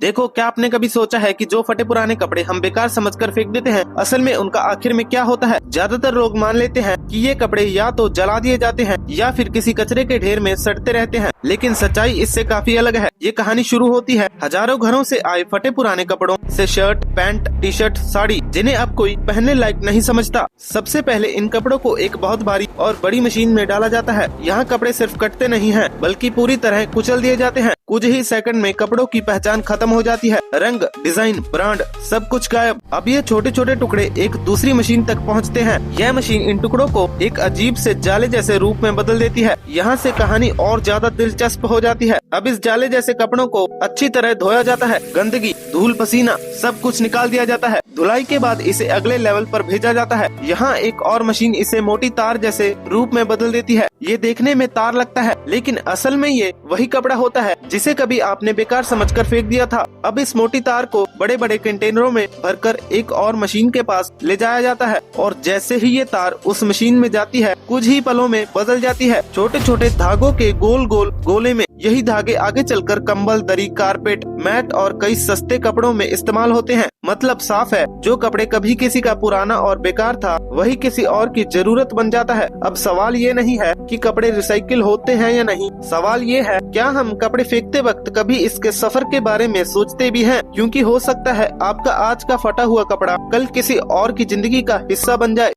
देखो, क्या आपने कभी सोचा है कि जो फटे पुराने कपड़े हम बेकार समझकर फेंक देते हैं, असल में उनका आखिर में क्या होता है? ज्यादातर लोग मान लेते हैं कि ये कपड़े या तो जला दिए जाते हैं या फिर किसी कचरे के ढेर में सड़ते रहते हैं, लेकिन सच्चाई इससे काफी अलग है। ये कहानी शुरू होती है हजारों घरों से आए फटे पुराने कपड़ों से, shirt, pant, T shirt, sari, जिन्हें अब कोई पहनने लायक नहीं समझता। सबसे पहले इन कपड़ों को एक बहुत भारी और बड़ी मशीन में डाला जाता है। यहाँ कपड़े सिर्फ कटते नहीं हैं, बल्कि पूरी तरह कुचल दिए जाते हैं। कुछ ही सेकंड में कपड़ों की पहचान खत्म हो जाती है। रंग, डिजाइन, ब्रांड, सब कुछ गायब। अब ये छोटे छोटे टुकड़े एक दूसरी मशीन तक पहुँचते हैं। यह मशीन इन टुकड़ों को एक अजीब से जाले जैसे रूप में बदल देती है। यहाँ से कहानी और ज्यादा दिलचस्प हो जाती है। अब इस जाले जैसे कपड़ों को अच्छी तरह धोया जाता है। गंदगी, धूल, पसीना, सब कुछ निकाल दिया जाता है। धुलाई के बाद इसे अगले लेवल पर भेजा जाता है। यहाँ एक और मशीन इसे मोटी तार जैसे रूप में बदल देती है। ये देखने में तार लगता है, लेकिन असल में ये वही कपड़ा होता है जिसे कभी आपने बेकार समझकर फेंक दिया था। अब इस मोटी तार को बड़े बड़े कंटेनरों में भरकर एक और मशीन के पास ले जाया जाता है, और जैसे ही ये तार उस मशीन में जाती है, कुछ ही पलों में बदल जाती है छोटे छोटे धागों के गोल गोल गोले में। यही धागे आगे चलकर कंबल, दरी, कारपेट, मैट और कई सस्ते कपड़ों में इस्तेमाल होते हैं। मतलब साफ है, जो कपड़े कभी किसी का पुराना और बेकार था, वही किसी और की जरूरत बन जाता है। अब सवाल ये नहीं है कि कपड़े रिसाइकिल होते हैं या नहीं, सवाल ये है क्या हम कपड़े फेंकते वक्त कभी इसके सफर के बारे में सोचते भी हैं? क्योंकि हो सकता है आपका आज का फटा हुआ कपड़ा कल किसी और की जिंदगी का हिस्सा बन जाए।